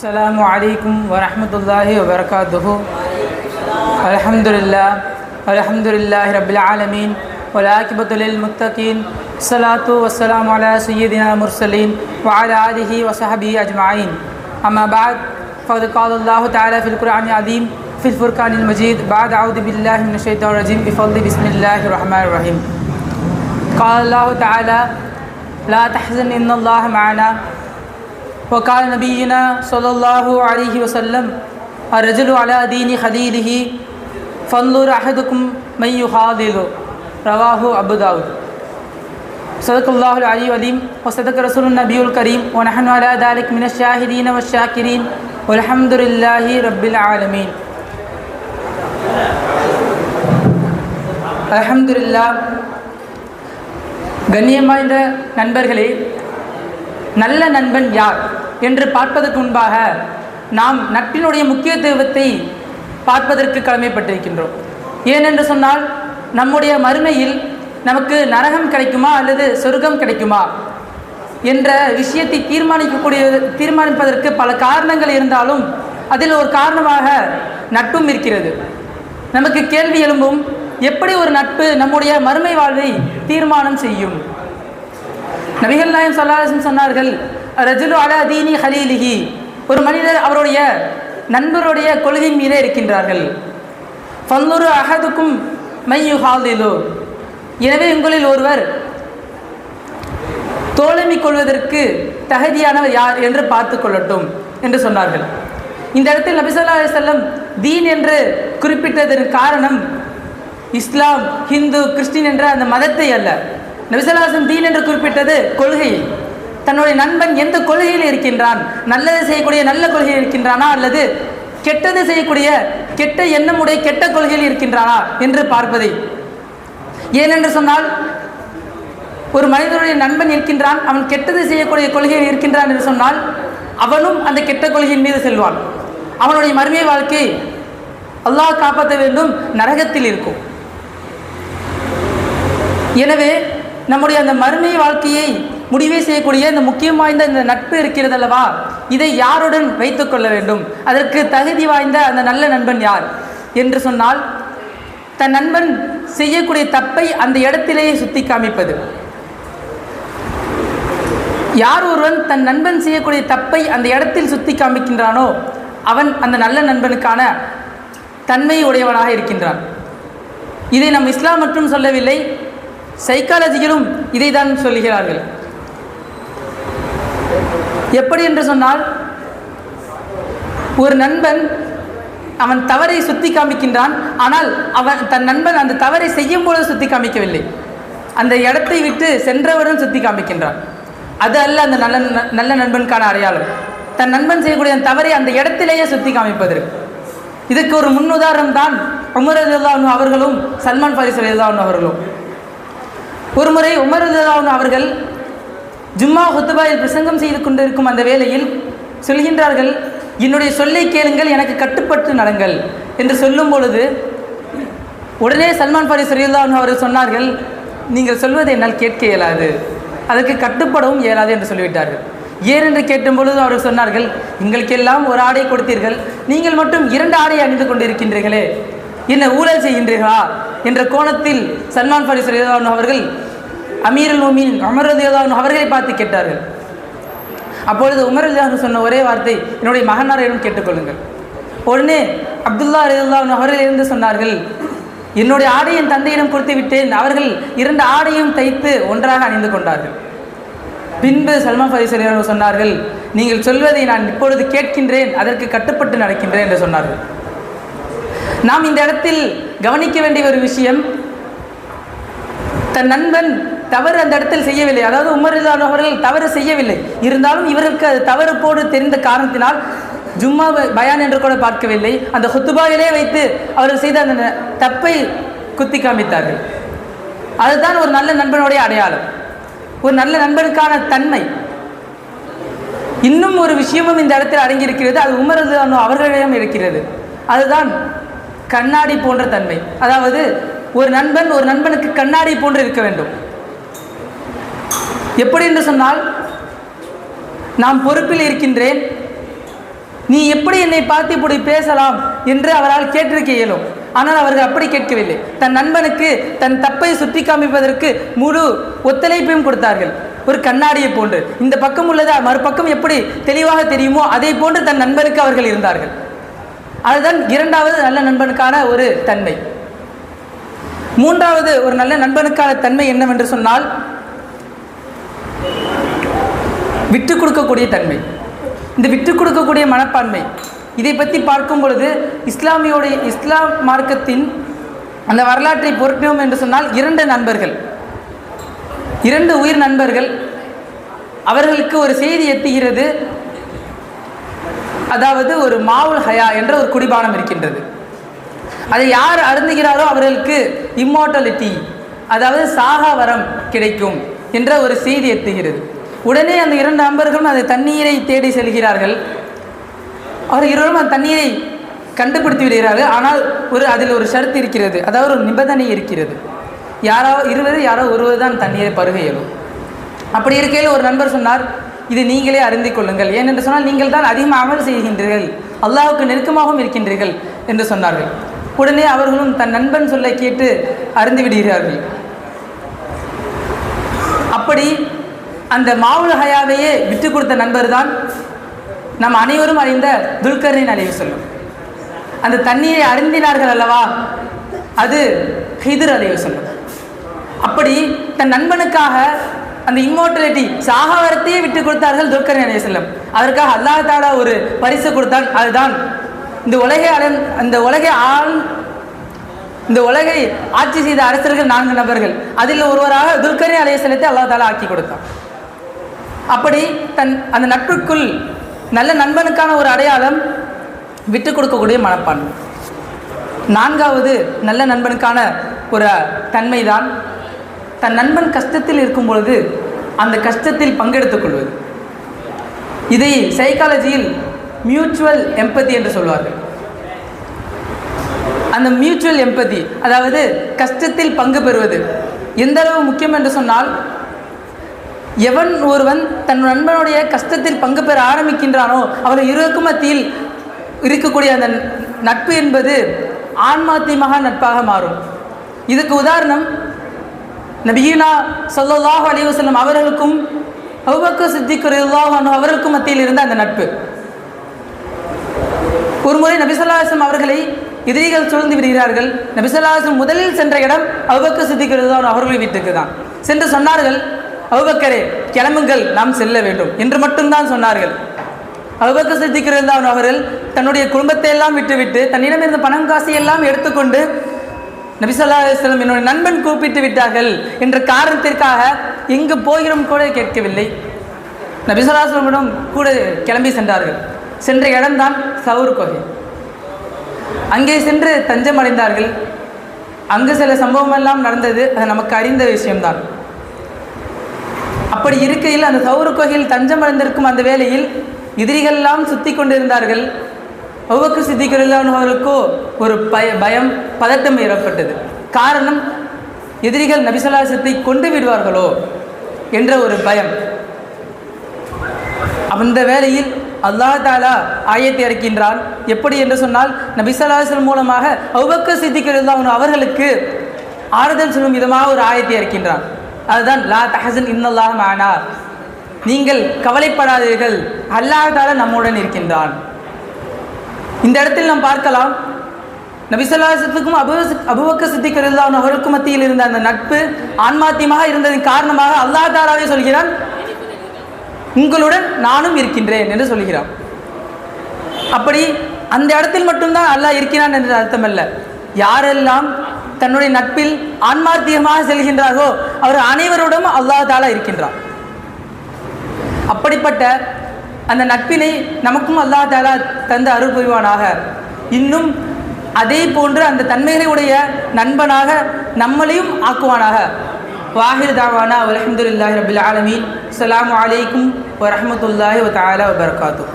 Assalamu alaikum wa rahmatullahi wa barakatuhu. Alhamdulillahi rabbil alameen wal aqibatu lil muttaqin. Salatu wassalamu ala sayyidina mursalin wa ala alihi wa sahbihi ajma'in. Amma ba'd, faqad qala Allah ta'ala fil Qur'anil azim fil Furqanil Majid ba'da a'udhu billahi minash shaitanir rajim bi fadli bismillahir rahmanir rahim. Qala Allah ta'ala la tahzan inna Allah ma'ana. وقال نبينا صلى الله عليه وسلم الرجل على دين خليله فانظر أحدكم من يخاذل رواه أبو داود. صدق الله العلي العظيم وصدق رسول النبي الكريم ونحن على ذلك من الشاهدين والشاكرين والحمد لله رب العالمين. அல்ஹம்துலில்லாஹ். கண்ணியமாய்ந்த நண்பர்களே, நல்ல நண்பன் யார் என்று பார்ப்பதற்கு முன்பாக நாம் நட்பினுடைய முக்கியத்துவத்தை பார்ப்பதற்கு கடமைப்பட்டிருக்கின்றோம். ஏனென்று சொன்னால், நம்முடைய மறுமையில் நமக்கு நரகம் கிடைக்குமா அல்லது சொர்க்கம் கிடைக்குமா என்ற விஷயத்தை தீர்மானிப்பதற்கு பல காரணங்கள் இருந்தாலும் அதில் ஒரு காரணமாக நட்பும் இருக்கிறது. நமக்கு கேள்வி எழும்பும், எப்படி ஒரு நட்பு நம்முடைய மறுமை வாழ்வை தீர்மானம் செய்யும்? நபிகள் நாயகம் ஸல்லல்லாஹு அலைஹி வஸல்லம் சொன்னார்கள், ரஜுலு அலா தீனி ஹலீலிஹி, ஒரு மனிதர் அவருடைய நண்பருடைய கொள்கையின் மீதே இருக்கின்றார்கள். ஃபன்லுரு அஹதுக்கும் மை யுஹாலிலு, எனவே உங்களில் ஒருவர் தோழமை கொள்வதற்கு தகுதியானவர் யார் என்று பார்த்து கொள்ளட்டும் என்று சொன்னார்கள். இந்த இடத்தில் நபி ஸல்லல்லாஹு அலைஹி வஸல்லம் தீன் என்று குறிப்பிட்டதற்கு காரணம் இஸ்லாம், ஹிந்து, கிறிஸ்டின் என்ற அந்த மதத்தை அல்ல. நபி ஸல்லல்லாஹு அலைஹி வஸல்லம் தீன் என்று குறிப்பிட்டது கொள்கை. தன்னுடைய நண்பன் எந்த கொள்கையில் இருக்கின்றான், நல்லது செய்யக்கூடிய நல்ல கொள்கையில் இருக்கின்றானா அல்லது கெட்டது செய்யக்கூடிய கெட்ட எண்ணமுடைய கெட்ட கொள்கையில் இருக்கின்றானா என்று பார்ப்பதை. ஏனென்று சொன்னால், ஒரு மனிதனுடைய நண்பன் இருக்கின்றான், அவன் கெட்டது செய்யக்கூடிய கொள்கையில் இருக்கின்றான் என்று சொன்னால் அவனும் அந்த கெட்ட கொள்கையின் மீது செல்வான். அவனுடைய மறுமை வாழ்க்கை அல்லாஹ் காப்பாற்ற வேண்டும், நரகத்தில் இருக்கும். எனவே நம்முடைய அந்த மறுமை வாழ்க்கையை முடிவே செய்யக்கூடிய இந்த முக்கியம் வாய்ந்த இந்த நட்பு இருக்கிறது அல்லவா, இதை யாருடன் வைத்து கொள்ள வேண்டும்? அதற்கு தகுதி வாய்ந்த அந்த நல்ல நண்பன் யார் என்று சொன்னால், தன் நண்பன் செய்யக்கூடிய தப்பை அந்த இடத்திலேயே சுட்டி காமிப்பது. யார் ஒருவன் தன் நண்பன் செய்யக்கூடிய தப்பை அந்த இடத்தில் சுட்டி காமிக்கின்றானோ அவன் அந்த நல்ல நண்பனுக்கான தன்மை உடையவனாக இருக்கின்றான். இதை நம் இஸ்லாம் மட்டும் சொல்லவில்லை, சைக்காலஜியிலும் இதை தான் சொல்லுகிறார்கள். எப்படி என்று சொன்னால், ஒரு நண்பன் அவன் தவறை சுட்டி காமிக்கின்றான், ஆனால் அவன் தன் நண்பன் அந்த தவறை செய்யும் பொழுது சுட்டி காமிக்கவில்லை, அந்த இடத்தை விட்டு சென்றவரும் சுட்டி காமிக்கின்றான். அது அல்ல அந்த நல்ல நண்பனுக்கான அடையாளம். தன் நண்பன் செய்யக்கூடிய அந்த தவறை அந்த இடத்திலேயே சுட்டி காமிப்பதற்கு. இதுக்கு ஒரு முன்னுதாரணம் தான் உமர் ரலியல்லாஹு அன்ஹு அவர்களும் சல்மான் ஃபாரிஸி ரலியல்லாஹு அன்ஹு அவர்களும். ஒருமுறை உமர் ரலியல்லாஹு அன்ஹு அவர்கள் ஜும்மா ஹுத்பாவில் பிரசங்கம் செய்து கொண்டிருக்கும் அந்த வேளையில் சொல்கின்றார்கள், என்னுடைய சொல்லை கேளுங்கள், எனக்கு கட்டுப்பட்டு நடங்கள் என்று சொல்லும் பொழுது உடனே சல்மான் ஃபாரிஸி ரலியல்லாஹு அன்ஹு அவர்கள் சொன்னார்கள், நீங்கள் சொல்வதை என்னால் கேட்க இயலாது, அதற்கு கட்டுப்படவும் இயலாது என்று சொல்லிவிட்டார்கள். ஏன் என்று கேட்டும் பொழுது அவர்கள் சொன்னார்கள், எங்களுக்கெல்லாம் ஒரு ஆடை கொடுத்தீர்கள், நீங்கள் மட்டும் 2 ஆடை அணிந்து கொண்டிருக்கின்றீர்களே, என்ன ஊழல் செய்கின்றீர்களா என்ற கோணத்தில் சல்மான் ஃபாரிஸி ரலியல்லாஹு அன்ஹு அவர்கள் அமீருல் முஃமினீன் உமர் ரலியல்லாஹு அன்ஹு அவர்களை பார்த்து கேட்டார்கள். அப்பொழுது உமர் ரலியல்லாஹு அன்ஹு சொன்ன ஒரே வார்த்தை, என்னுடைய மகனாரிடம் கேட்டுக்கொள்ளுங்கள். உடனே அப்துல்லா ரலியல்லாஹு அன்ஹு அவர்கள் இருந்து சொன்னார்கள், என்னுடைய ஆடை என் தந்தையிடம் கொடுத்து விட்டேன். அவர்கள் 2 ஆடையும் தைத்து ஒன்றாக அணிந்து கொண்டார்கள். பின்பு சல்மான் ஃபாரிஸி ரலியல்லாஹு அன்ஹு சொன்னார்கள், நீங்கள் சொல்வதை நான் இப்பொழுது கேட்கின்றேன், அதற்கு கட்டுப்பட்டு நடக்கின்றேன் என்று சொன்னார்கள். நாம் இந்த இடத்தில் கவனிக்க வேண்டிய ஒரு விஷயம், தன் நண்பன் தவறு அந்த இடத்தில் செய்யவில்லை, அதாவது உமர் ரலியல்லாஹு அன்ஹு அவர்கள் தவறு செய்யவில்லை, இருந்தாலும் இவருக்கு அது தவறு போடு தெரிந்த காரணத்தினால் ஜும்மா பயான் என்று கூட பார்க்கவில்லை, அந்த ஹுத்துபாவிலே வைத்து அவர்கள் செய்த அந்த தப்பை குத்தி காமித்தார்கள். அதுதான் ஒரு நல்ல நண்பனுடைய அடையாளம், ஒரு நல்ல நண்பனுக்கான தன்மை. இன்னும் ஒரு விஷயமும் இந்த இடத்தில் அடங்கியிருக்கிறது, அது உமர் ரலியல்லாஹு அன்ஹு அவர்களிடம் இருக்கிறது. அதுதான் கண்ணாடி போன்ற தன்மை. அதாவது ஒரு நண்பனுக்கு கண்ணாடி போன்று இருக்க வேண்டும். எப்படி என்று சொன்னால், நாம் பொறுப்பில் இருக்கின்றேன், நீ எப்படி என்னை பார்த்து இப்படி பேசலாம் என்று அவரால் கேட்டிருக்க இயலும். ஆனால் அவர்கள் அப்படி கேட்கவில்லை. தன் நண்பனுக்கு தன் தப்பை சுட்டி காமிப்பதற்கு முழு ஒத்துழைப்பையும் கொடுத்தார்கள். ஒரு கண்ணாடியை போன்று இந்த பக்கம் உள்ளது மறுபக்கம் எப்படி தெளிவாக தெரியுமோ அதை போன்று தன் நண்பனுக்கு அவர்கள் இருந்தார்கள். அதுதான் இரண்டாவது நல்ல நண்பனுக்கான ஒரு தன்மை. மூன்றாவது ஒரு நல்ல நண்பனுக்கான தன்மை என்னவென்று சொன்னால் விட்டு கொடுக்கக்கூடிய தன்மை. இந்த விட்டு கொடுக்கக்கூடிய மனப்பான்மை, இதை பற்றி பார்க்கும் பொழுது இஸ்லாம் மார்க்கத்தின் அந்த வரலாற்றை பொருட்போம் என்று சொன்னால் இரண்டு உயிர் நண்பர்கள், அவர்களுக்கு ஒரு செய்தி எத்துகிறது. அதாவது ஒரு மாவுல் ஹயா என்ற ஒரு குடிபானம் இருக்கின்றது. அதை யார் அருந்துகிறாரோ அவர்களுக்கு இம்மார்டாலிட்டி, அதாவது சாகா வரம் கிடைக்கும் என்ற ஒரு செய்தி எத்துகிறது. உடனே அந்த இரண்டு நண்பர்களும் அந்த தண்ணீரை தேடி செல்கிறார்கள். அவர் இருவரும் அந்த தண்ணீரை கண்டுபிடித்து விடுகிறார்கள். ஆனால் அதில் ஒரு ஷரத்து இருக்கிறது, அதாவது ஒரு நிபந்தனை இருக்கிறது. யாரோ ஒருவர் தான் தண்ணீரை பருக இயலும். அப்படி இருக்கையில் ஒரு நண்பர் சொன்னார், இது நீங்களே அறிந்து கொள்ளுங்கள், ஏனென்று சொன்னால் நீங்கள் தான் அதிகமாக அமல் செய்கின்றீர்கள், அல்லாஹ்வுக்கு நெருக்கமாகவும் இருக்கின்றீர்கள் என்று சொன்னார்கள். உடனே அவர்களும் தன் நண்பன் சொல்லை கேட்டு அறிந்து விடுகிறார்கள். அப்படி அந்த மாவுல் ஹயாவையே விட்டு கொடுத்த நண்பர் தான் நம் அனைவரும் அறிந்த துல்கர்னைன் அலைஹிஸ்ஸலாம். அந்த தண்ணீரை அருந்தினார்கள் அல்லவா, அது ஹிதர் அலைஹிஸ்ஸலாம். அப்படி தன் நண்பனுக்காக அந்த இம்மோர்டாலிட்டி சாகாவரத்தையே விட்டு கொடுத்தார்கள் துல்கர்னைன் அலைஹிஸ்ஸலாம். அதற்காக அல்லாஹ் தஆலா ஒரு பரிசு கொடுத்தான். அதுதான் இந்த உலகை ஆட்சி செய்த அரசர்கள் 4 நபர்கள், அதில் ஒருவராக துல்கர்னைன் அலைஹிஸ்ஸலாத்தை அல்லாஹ் தஆலா ஆக்கி கொடுத்தான். அப்படி அந்த நட்புக்குள் நல்ல நண்பனுக்கான ஒரு அடையாளம் விட்டு கொடுக்கக்கூடிய மனப்பான்மை. 4வது நல்ல நண்பனுக்கான ஒரு தன்மைதான் தன் நண்பன் கஷ்டத்தில் இருக்கும் பொழுது அந்த கஷ்டத்தில் பங்கெடுத்துக் கொள்வது. இதை சைக்காலஜியில் மியூச்சுவல் எம்பதி என்று சொல்வார்கள். அந்த மியூச்சுவல் எம்பதி, அதாவது கஷ்டத்தில் பங்கு பெறுவது எந்த அளவு முக்கியம் என்று சொன்னால், ஒருவன் தன் நண்பனுடைய கஷ்டத்தில் பங்கு பெற ஆரம்பிக்கின்றானோ அவர்கள் இருவருக்கும் மத்தியில் இருக்கக்கூடிய அந்த நட்பு என்பது ஆன்மாத்தியமாக நட்பாக மாறும். இதுக்கு உதாரணம் நபியுனா ஸல்லல்லாஹு அலைஹி வஸல்லம் அவர்களுக்கும் அபூபக்கர் சித்திக் ரலியல்லாஹு அன்ஹு அவர்களுக்கும் மத்தியில் இருந்த அந்த நட்பு. ஒருமுறை நபி ஸல்லல்லாஹு அலைஹி வஸல்லம் அவர்களை எதிரிகள் சூழ்ந்து விடுகிறார்கள். நபி ஸல்லல்லாஹு அலைஹி வஸல்லம் முதலில் சென்ற இடம் அபூபக்கர் சித்திக் ரலியல்லாஹு அன்ஹு அவர்கள் வீட்டுக்கு தான் சென்று சொன்னார்கள், அபூபக்கரே கிளம்புங்கள், நாம் செல்ல வேண்டும் என்று மட்டும்தான் சொன்னார்கள். அபூபக்கர் சித்திக் ரலியல்லாஹு அன்ஹு அவர்கள் தன்னுடைய குடும்பத்தை எல்லாம் விட்டுவிட்டு தன்னிடம் இருந்த பணம் காசை எல்லாம் எடுத்துக்கொண்டு நபி ஸல்லல்லாஹு அலைஹி வஸல்லம் என்னுடைய நண்பன் கூப்பிட்டு விட்டார்கள் என்ற காரணத்திற்காக எங்கு போகிறோம் கூட கேட்கவில்லை. நபி ஸல்லல்லாஹு அலைஹி வஸல்லம் கூட கிளம்பி சென்றார்கள். சென்ற இடம்தான் சவுர் குகை. அங்கே சென்று தஞ்சம் அடைந்தார்கள். அங்கு சில சம்பவம் எல்லாம் நடந்தது, அது நமக்கு அறிந்த விஷயம்தான். அப்படி இருக்கையில் அந்த சவுர் குகையில் தஞ்சம் அடைந்திருக்கும் அந்த வேளையில் எதிரிகள் எல்லாம் சுற்றி கொண்டிருந்தார்கள். அபூபக்கர் சித்திக் ரலியல்லாஹு அன்ஹு அவர்களுக்கோ ஒரு பயம், பதட்டம் ஏற்பட்டது. காரணம், எதிரிகள் நபி ஸல்லல்லாஹு அலைஹி வஸல்லம் கொண்டு விடுவார்களோ என்ற ஒரு பயம். அந்த வேளையில் அல்லாஹ் தஆலா ஆயத்தை இறக்கின்றான். எப்படி என்று சொன்னால், நபி ஸல்லல்லாஹு அலைஹி வஸல்லம் மூலமாக அபூபக்கர் சித்திக் ரலியல்லாஹு அன்ஹு அவர்களுக்கு ஆறுதல் சொல்லும் விதமாக ஒரு ஆயத்தை இறக்கின்றான். அதுதான் லா தஹஸன் இன்னல்லாஹ மஅனா, நீங்கள் கவலைப்படாதீர்கள், அல்லாஹ் தஆலா நம்முடன் இருக்கின்றான். இந்த இடத்தில் நாம் பார்க்கலாம், நபி ஸல்லல்லாஹு அலைஹி வஸல்லம் அபூபக்கர் சித்திக் ரலியல்லாஹு அன்ஹு அவர்களுக்கு மத்தியில் இருந்த அந்த நட்பு ஆன்மாத்தியமாக இருந்ததன் காரணமாக அல்லாஹ் தஆலாவே சொல்கிறான், உங்களுடன் நானும் இருக்கின்றேன் என்று சொல்கிறான். அப்படி அந்த இடத்தில் மட்டும்தான் அல்லாஹ் இருக்கிறான் என்ற அர்த்தம் அல்ல. யாரெல்லாம் தன்னுடைய நட்பில் ஆன்மார்த்தியமாக செல்கின்றார்களோ அவர் அனைவரோடும் அல்லாஹ் தஆலா இருக்கின்றான். அப்படிப்பட்ட அந்த நட்பினை நமக்கும் அல்லாஹ் தஆலா தந்து அருள் புரிவானாக. இன்னும் அதே போன்று அந்த தன்மைகளை உடைய நண்பனாக நம்மளையும் ஆக்குவானாக. வாஹிர் தாவானா அல்ஹம்துலில்லாஹி ரப்பில் ஆலமீன். அஸ்ஸலாமு அலைக்கும் வரஹ்மத்துல்லாஹி வ தஆலா வ பரகாத்துஹு.